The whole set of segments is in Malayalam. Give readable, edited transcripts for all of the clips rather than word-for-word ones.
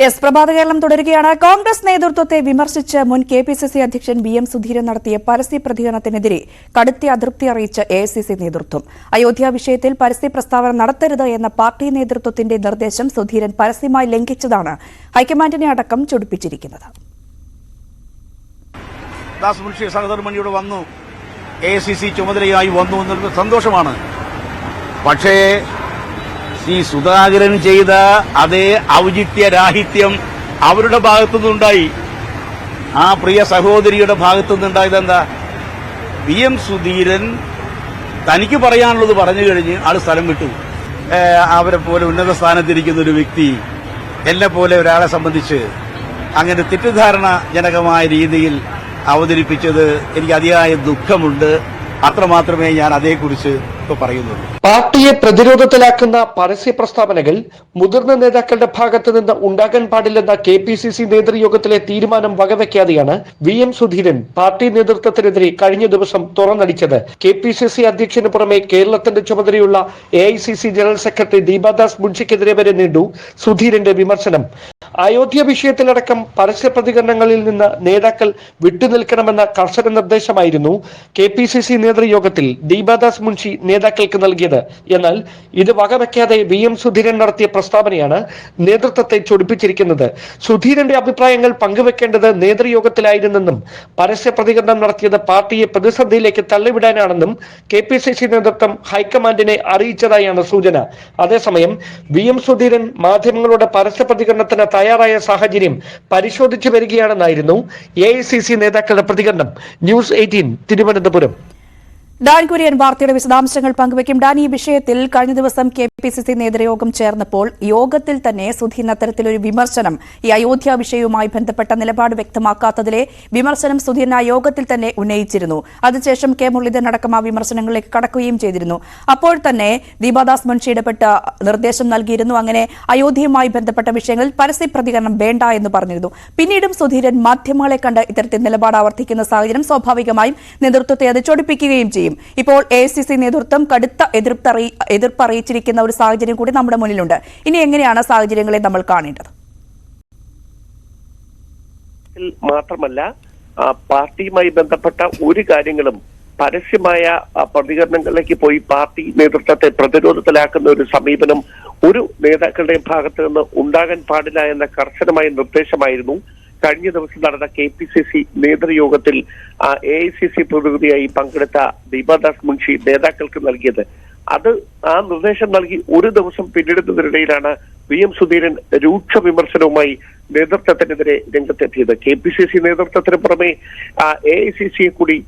എസ് പ്രഭാത കേരളം തുടരുകയാണ്. കോൺഗ്രസ് നേതൃത്വത്തെ വിമർശിച്ച് മുൻ കെപിസിസി അധ്യക്ഷൻ വി.എം. സുധീരൻ നടത്തിയ പരസ്യ പ്രതികരണത്തിനെതിരെ കടുത്ത അതൃപ്തി അറിയിച്ച എഐസിസി നേതൃത്വം. അയോധ്യ വിഷയത്തിൽ പരസ്യ പ്രസ്താവന നടത്തരുത് എന്ന പാർട്ടി നേതൃത്വത്തിന്റെ നിർദ്ദേശം സുധീരൻ പരസ്യമായി ലംഘിച്ചതാണ് ഹൈക്കമാൻഡിനെ അടക്കം ചൊടിപ്പിച്ചിരിക്കുന്നത്. സഹധർമ്മിണിയോട് വന്നു, എഐസിസി ചുമതലയായി വന്നു എന്നത് സന്തോഷമാണ്. പക്ഷേ ശ്രീ സുധാകരൻ ചെയ്ത അതേ ഔചിത്യരാഹിത്യം അവരുടെ ഭാഗത്തുനിന്നുണ്ടായി. ആ പ്രിയ സഹോദരിയുടെ ഭാഗത്തുനിന്നുണ്ടായത് എന്താ? വി.എം. സുധീരൻ തനിക്ക് പറയാനുള്ളത് പറഞ്ഞു കഴിഞ്ഞ് ആള് സ്ഥലം വിട്ടു. അവരെ പോലെ ഉന്നത സ്ഥാനത്തിരിക്കുന്ന ഒരു വ്യക്തി എന്നെ പോലെ ഒരാളെ സംബന്ധിച്ച് അങ്ങനെ തെറ്റിദ്ധാരണ ജനകമായ രീതിയിൽ അവതരിപ്പിച്ചത് എനിക്ക് അതിയായ ദുഃഖമുണ്ട്. അത്രമാത്രമേ ഞാൻ അതേക്കുറിച്ച് ഇപ്പോൾ പറയുന്നുള്ളൂ. പാർട്ടിയെ പ്രതിരോധത്തിലാക്കുന്ന പരസ്യ പ്രസ്താവനകൾ മുതിർന്ന നേതാക്കളുടെ ഭാഗത്തു നിന്ന് ഉണ്ടാകാൻ പാടില്ലെന്ന കെപിസിസി നേതൃയോഗത്തിലെ തീരുമാനം വകവെക്കാതെയാണ് വി.എം. സുധീരൻ പാർട്ടി നേതൃത്വത്തിനെതിരെ കഴിഞ്ഞ ദിവസം തുറന്നടിച്ചത്. കെപിസിസി അധ്യക്ഷന് പുറമെ കേരളത്തിന്റെ ചുമതലയുള്ള എഐസിസി ജനറൽ സെക്രട്ടറി ദീപാദാസ് മുൻഷിക്കെതിരെ വരെ നീണ്ടു സുധീരന്റെ വിമർശനം. അയോധ്യ വിഷയത്തിലടക്കം പരസ്യ പ്രതികരണങ്ങളിൽ നിന്ന് നേതാക്കൾ വിട്ടുനിൽക്കണമെന്ന കർശന നിർദ്ദേശമായിരുന്നു കെപിസിസി നേതൃയോഗത്തിൽ ദീപാദാസ് മുൻഷി നേതാക്കൾക്ക് നൽകിയത്. എന്നാൽ ഇത് വകവെക്കാതെ വി.എം. സുധീരൻ നടത്തിയ പ്രസ്താവനയാണ് നേതൃത്വത്തെ ചൊടിപ്പിച്ചിരിക്കുന്നത്. സുധീരന്റെ അഭിപ്രായങ്ങൾ പങ്കുവെക്കേണ്ടത് നേതൃയോഗത്തിലായിരുന്നെന്നും പരസ്യ പ്രതികരണം നടത്തിയത് പാർട്ടിയെ പ്രതിസന്ധിയിലേക്ക് തള്ളിവിടാനാണെന്നും കെപിസിസി നേതൃത്വം ഹൈക്കമാൻഡിനെ അറിയിച്ചതായാണ് സൂചന. അതേസമയം വി.എം. സുധീരൻ മാധ്യമങ്ങളുടെ പരസ്യ പ്രതികരണത്തിന് തയ്യാറായ സാഹചര്യം പരിശോധിച്ചു വരികയാണെന്നായിരുന്നു എഐസിസി നേതാക്കളുടെ പ്രതികരണം. ന്യൂസ് 18 തിരുവനന്തപുരം. ഡാൻ കുര്യൻ വാർത്തയുടെ വിശദാംശങ്ങൾ പങ്കുവയ്ക്കും. ഡാൻ, ഈ വിഷയത്തിൽ കഴിഞ്ഞ ദിവസം കെപിസിസി നേതൃയോഗം ചേർന്നപ്പോൾ യോഗത്തിൽ തന്നെ സുധീരൻ അത്തരത്തിലൊരു വിമർശനം, ഈ അയോധ്യ വിഷയവുമായി ബന്ധപ്പെട്ട നിലപാട് വ്യക്തമാക്കാത്തതിലെ വിമർശനം സുധീരൻ ആ യോഗത്തിൽ തന്നെ ഉന്നയിച്ചിരുന്നു. അതിനുശേഷം കെ മുരളീധരൻ അടക്കം ആ വിമർശനങ്ങളിലേക്ക് കടക്കുകയും ചെയ്തിരുന്നു. അപ്പോൾ തന്നെ ദീപാദാസ് മുൻഷി ഇടപെട്ട നിർദ്ദേശം നൽകിയിരുന്നു. അങ്ങനെ അയോധ്യയുമായി ബന്ധപ്പെട്ട വിഷയങ്ങളിൽ പരസ്യ പ്രതികരണം വേണ്ട എന്ന് പറഞ്ഞിരുന്നു. പിന്നീടും സുധീരൻ മാധ്യമങ്ങളെ കണ്ട് ഇത്തരത്തിൽ നിലപാട് ആവർത്തിക്കുന്ന സാഹചര്യം സ്വാഭാവികമായും നേതൃത്വത്തെ അത് ചൊടിപ്പിക്കുകയും ചെയ്യും. ഇപ്പോൾ എഐസിസി നേതൃത്വം കടുത്ത എതിർപ്പ് അറിയിച്ചിരിക്കുന്ന ഒരു സാഹചര്യം കൂടി നമ്മുടെ മുന്നിലുണ്ട്. ഇനി എങ്ങനെയാണ് സാഹചര്യങ്ങളെ നമ്മൾ കാണേണ്ടത്? മാത്രമല്ല, പാർട്ടിയുമായി ബന്ധപ്പെട്ട ഒരു കാര്യങ്ങളും പരസ്യമായ പ്രതികരണങ്ങളിലേക്ക് പോയി പാർട്ടി നേതൃത്വത്തെ പ്രതിരോധത്തിലാക്കുന്ന ഒരു സമീപനം ഒരു നേതാക്കളുടെയും ഭാഗത്ത് നിന്ന് ഉണ്ടാകാൻ പാടില്ല എന്ന കർശനമായ നിർദ്ദേശമായിരുന്നു കഴിഞ്ഞ ദിവസം നടന്ന കെപിസിസി നേതൃയോഗത്തിൽ എഐസിസി പ്രതിനിധിയായി പങ്കെടുത്ത ദീപാദാസ് മുൻഷി നേതാക്കൾക്ക് നൽകിയത്. ആ നിർദ്ദേശം നൽകി ഒരു ദിവസം പിന്നിടുന്നതിനിടയിലാണ് വി.എം. സുധീരൻ രൂക്ഷ വിമർശനവുമായി നേതൃത്വത്തിനെതിരെ രംഗത്തെത്തിയത്. കെപിസിസി നേതൃത്വത്തിന് പുറമെ എഐസിസിയെ കൂടി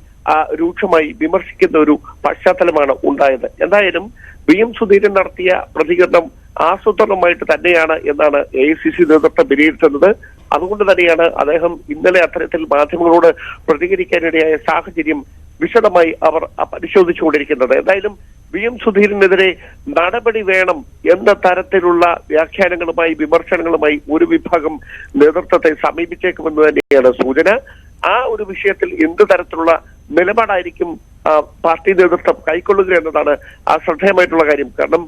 രൂക്ഷമായി വിമർശിക്കുന്ന ഒരു പശ്ചാത്തലമാണ് ഉണ്ടായത്. എന്തായാലും വി.എം. സുധീരൻ നടത്തിയ പ്രതികരണം ആസൂത്രണമായിട്ട് തന്നെയാണ് എന്നാണ് എഐസിസി നേതൃത്വം വിലയിരുത്തുന്നത്. അതുകൊണ്ട് തന്നെയാണ് അദ്ദേഹം ഇന്നലെ അത്തരത്തിൽ മാധ്യമങ്ങളോട് പ്രതികരിക്കാനിടയായ സാഹചര്യം വിശദമായി അവർ പരിശോധിച്ചുകൊണ്ടിരിക്കുന്നത്. എന്തായാലും വി.എം. സുധീരനെതിരെ നടപടി വേണം എന്ന തരത്തിലുള്ള വ്യാഖ്യാനങ്ങളുമായി വിമർശനങ്ങളുമായി ഒരു വിഭാഗം നേതൃത്വത്തെ സമീപിച്ചേക്കുമെന്ന് തന്നെയാണ് സൂചന. ആ ഒരു വിഷയത്തിൽ എന്ത് തരത്തിലുള്ള നിലപാടായിരിക്കും പാർട്ടി നേതൃത്വം കൈക്കൊള്ളുക എന്നതാണ് ശ്രദ്ധേയമായിട്ടുള്ള കാര്യം. കാരണം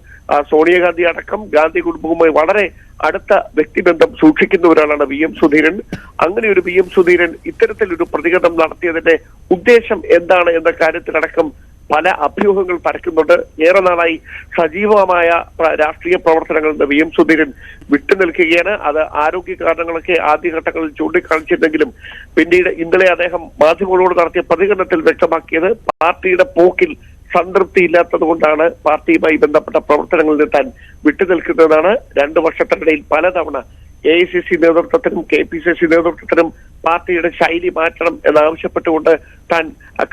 സോണിയാഗാന്ധി അടക്കം ഗാന്ധി കുടുംബവുമായി വളരെ അടുത്ത വ്യക്തിബന്ധം സൂക്ഷിക്കുന്ന ഒരാളാണ് വി.എം. സുധീരൻ. അങ്ങനെ ഒരു വി.എം. സുധീരൻ ഇത്തരത്തിലൊരു പ്രതികരണം നടത്തിയതിന്റെ ഉദ്ദേശം എന്താണ് എന്ന കാര്യത്തിലടക്കം പല അഭ്യൂഹങ്ങൾ പരക്കുന്നുണ്ട്. ഏറെ നാളായി സജീവമായ രാഷ്ട്രീയ പ്രവർത്തനങ്ങളിൽ നിന്ന് വി.എം. സുധീരൻ വിട്ടുനിൽക്കുകയാണ്. അത് ആരോഗ്യ കാരണങ്ങളൊക്കെ ആദ്യഘട്ടങ്ങളിൽ ചൂണ്ടിക്കാണിച്ചിരുന്നെങ്കിലും പിന്നീട് ഇന്നലെ അദ്ദേഹം മാധ്യമങ്ങളോട് നടത്തിയ പ്രതികരണത്തിൽ വ്യക്തമാക്കിയത് പാർട്ടിയുടെ പോക്കിൽ സംതൃപ്തിയില്ലാത്തത് കൊണ്ടാണ് പാർട്ടിയുമായി ബന്ധപ്പെട്ട പ്രവർത്തനങ്ങളിൽ താൻ വിട്ടുനിൽക്കുന്നതാണ്. 2 വർഷത്തിനിടയിൽ പലതവണ എഐസിസി നേതൃത്വത്തിനും കെപിസിസി നേതൃത്വത്തിനും പാർട്ടിയുടെ ശൈലി മാറ്റണം എന്നാവശ്യപ്പെട്ടുകൊണ്ട് താൻ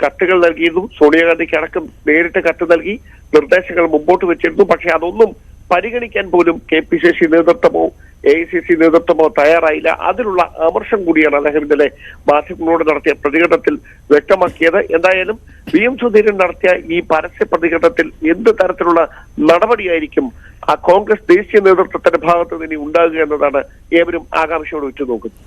കത്തുകൾ നൽകിയിരുന്നു. സോണിയാഗാന്ധിക്ക് അടക്കം നേരിട്ട് കത്ത് നൽകി നിർദ്ദേശങ്ങൾ മുമ്പോട്ട് വെച്ചിരുന്നു. പക്ഷെ അതൊന്നും പരിഗണിക്കാൻ പോലും കെപിസിസി നേതൃത്വമോ എഐസിസി നേതൃത്വമോ തയ്യാറായില്ല. അതിലുള്ള അമർഷം കൂടിയാണ് അദ്ദേഹം ഇന്നലെ മാധ്യമങ്ങളോട് നടത്തിയ പ്രതികരണത്തിൽ വ്യക്തമാക്കിയത്. എന്തായാലും വി.എം. സുധീരൻ നടത്തിയ ഈ പരസ്യ പ്രതികരണത്തിൽ എന്ത് തരത്തിലുള്ള നടപടിയായിരിക്കും കോൺഗ്രസ് ദേശീയ നേതൃത്വത്തിന്റെ ഭാഗത്ത് നിന്ന് ഉണ്ടാകുക എന്നതാണ് ഏവരും ആകാംക്ഷയോട് ഉറ്റുനോക്കുന്നത്.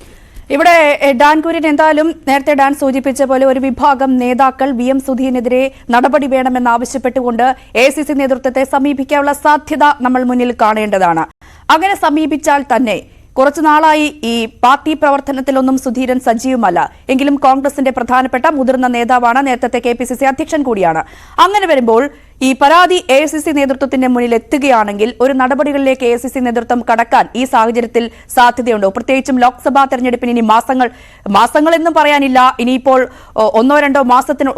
ഇവിടെ ഡാൻ കുര്യൻ, എന്തായാലും നേരത്തെ ഡാൻ സൂചിപ്പിച്ച പോലെ ഒരു വിഭാഗം നേതാക്കൾ വി.എം. സുധീരനെതിരെ നടപടി വേണമെന്നാവശ്യപ്പെട്ടുകൊണ്ട് എഐസിസി നേതൃത്വത്തെ സമീപിക്കാനുള്ള സാധ്യത നമ്മൾ മുന്നിൽ കാണേണ്ടതാണ്. അങ്ങനെ സമീപിച്ചാൽ തന്നെ കുറച്ചു നാളായി ഈ പാർട്ടി പ്രവർത്തനത്തിലൊന്നും സുധീരൻ സജീവമല്ല. എങ്കിലും കോൺഗ്രസിന്റെ പ്രധാനപ്പെട്ട മുതിർന്ന നേതാവാണ്, നേരത്തെ KPCC അധ്യക്ഷൻ കൂടിയാണ്. അങ്ങനെ വരുമ്പോൾ ഈ പരാതി AICC നേതൃത്വത്തിന്റെ മുന്നിൽ എത്തുകയാണെങ്കിൽ ഒരു നടപടികളിലേക്ക് AICC നേതൃത്വം കടക്കാൻ ഈ സാഹചര്യത്തിൽ സാധ്യതയുണ്ടോ? പ്രത്യേകിച്ചും ലോക്സഭാ തെരഞ്ഞെടുപ്പിന് ഇനി മാസങ്ങൾ എന്നും പറയാനില്ല, ഇനിയിപ്പോൾ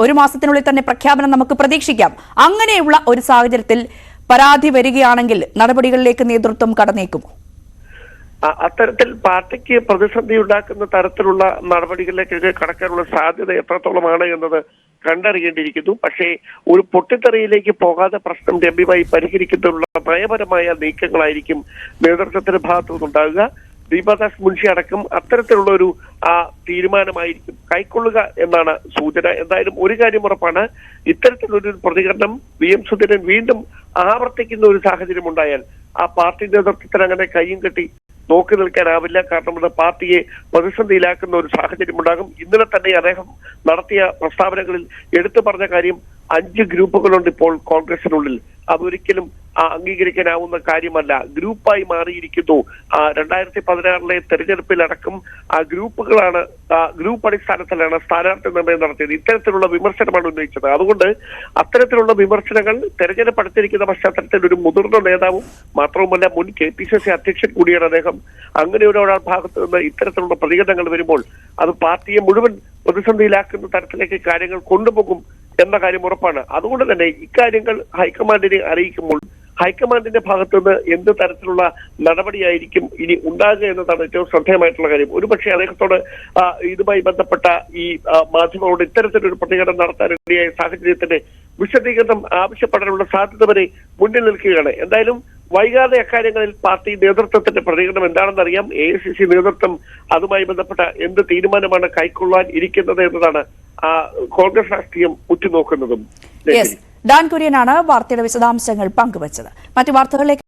ഒരു മാസത്തിനുള്ളിൽ തന്നെ പ്രഖ്യാപനം നമുക്ക് പ്രതീക്ഷിക്കാം. അങ്ങനെയുള്ള ഒരു സാഹചര്യത്തിൽ പരാതി വരികയാണെങ്കിൽ നടപടികളിലേക്ക് നേതൃത്വം കടന്നേക്കുമോ? അത്തരത്തിൽ പാർട്ടിക്ക് പ്രതിസന്ധി ഉണ്ടാക്കുന്ന തരത്തിലുള്ള നടപടികളിലേക്ക് കടക്കാനുള്ള സാധ്യത എത്രത്തോളമാണ് എന്നത് കണ്ടറിയേണ്ടിയിരിക്കുന്നു. പക്ഷേ ഒരു പൊട്ടിത്തെറിയിലേക്ക് പോകാതെ പ്രശ്നം രമ്യമായി പരിഹരിക്കുന്നതിനുള്ള നയപരമായ നീക്കങ്ങളായിരിക്കും നേതൃത്വത്തിന്റെ ഭാഗത്തു നിന്നുണ്ടാകുക. ദീപദാസ് മുൻഷി അടക്കം അത്തരത്തിലുള്ള ഒരു തീരുമാനമായിരിക്കും കൈക്കൊള്ളുക എന്നാണ് സൂചന. എന്തായാലും ഒരു കാര്യം ഉറപ്പാണ്, ഇത്തരത്തിലൊരു പ്രതികരണം VM സുധീരൻ വീണ്ടും ആവർത്തിക്കുന്ന ഒരു സാഹചര്യം ഉണ്ടായാൽ ആ പാർട്ടി നേതൃത്വത്തിന് അങ്ങനെ കയ്യും കെട്ടി നോക്കി നിൽക്കാനാവില്ല. കാരണം അത് പാർട്ടിയെ പ്രതിസന്ധിയിലാക്കുന്ന ഒരു സാഹചര്യം ഉണ്ടാകും. ഇന്നലെ തന്നെ അദ്ദേഹം നടത്തിയ പ്രസ്താവനകളിൽ എടുത്തു പറഞ്ഞ കാര്യം 5 ഗ്രൂപ്പുകളുണ്ട് ഇപ്പോൾ കോൺഗ്രസിനുള്ളിൽ. അതൊരിക്കലും അംഗീകരിക്കാനാവുന്ന കാര്യമല്ല. ഗ്രൂപ്പായി മാറിയിരിക്കുന്നു. 2016 തെരഞ്ഞെടുപ്പിലടക്കം ആ ഗ്രൂപ്പുകളാണ്, ഗ്രൂപ്പ് അടിസ്ഥാനത്തിലാണ് സ്ഥാനാർത്ഥി നിർണയം നടത്തിയത്. ഇത്തരത്തിലുള്ള വിമർശനമാണ് ഉന്നയിച്ചത്. അതുകൊണ്ട് അത്തരത്തിലുള്ള വിമർശനങ്ങൾ തെരഞ്ഞെടുപ്പ് അടുത്തിരിക്കുന്ന പശ്ചാത്തലത്തിൽ ഒരു മുതിർന്ന നേതാവും മാത്രവുമല്ല മുൻ KPCC അധ്യക്ഷൻ കൂടിയാണ് അദ്ദേഹം. അങ്ങനെ ഒരാൾ ഭാഗത്ത് നിന്ന് ഇത്തരത്തിലുള്ള പ്രതികരണങ്ങൾ വരുമ്പോൾ അത് പാർട്ടിയെ മുഴുവൻ പ്രതിസന്ധിയിലാക്കുന്ന തരത്തിലേക്ക് കാര്യങ്ങൾ കൊണ്ടുപോകും എന്ന കാര്യം ഉറപ്പാണ്. അതുകൊണ്ട് തന്നെ ഇക്കാര്യങ്ങൾ ഹൈക്കമാൻഡിനെ അറിയിക്കുമ്പോൾ ഹൈക്കമാൻഡിന്റെ ഭാഗത്തു നിന്ന് എന്ത് തരത്തിലുള്ള നടപടിയായിരിക്കും ഇനി ഉണ്ടാകുക എന്നതാണ് ഏറ്റവും ശ്രദ്ധേയമായിട്ടുള്ള കാര്യം. ഒരുപക്ഷെ അദ്ദേഹത്തോട് ഇതുമായി ബന്ധപ്പെട്ട ഈ മാധ്യമങ്ങളോട് ഇത്തരത്തിലൊരു പ്രതികരണം നടത്താനിടയായ സാഹചര്യത്തിന്റെ വിശദീകരണം ആവശ്യപ്പെടാനുള്ള സാധ്യത വരെ മുന്നിൽ നിൽക്കുകയാണ്. എന്തായാലും വൈകാതെ അക്കാര്യങ്ങളിൽ പാർട്ടി നേതൃത്വത്തിന്റെ പ്രതികരണം എന്താണെന്ന് അറിയാം. AICC നേതൃത്വം അതുമായി ബന്ധപ്പെട്ട എന്ത് തീരുമാനമാണ് കൈക്കൊള്ളാൻ ഇരിക്കുന്നത് എന്നതാണ് കോൺഗ്രസ് രാഷ്ട്രീയം ഉറ്റുനോക്കുന്നതും. ഡാൻ കുര്യനാണ് വാർത്തയുടെ വിശദാംശങ്ങൾ പങ്കുവച്ചത്. മറ്റു വാർത്തകളിലേക്ക്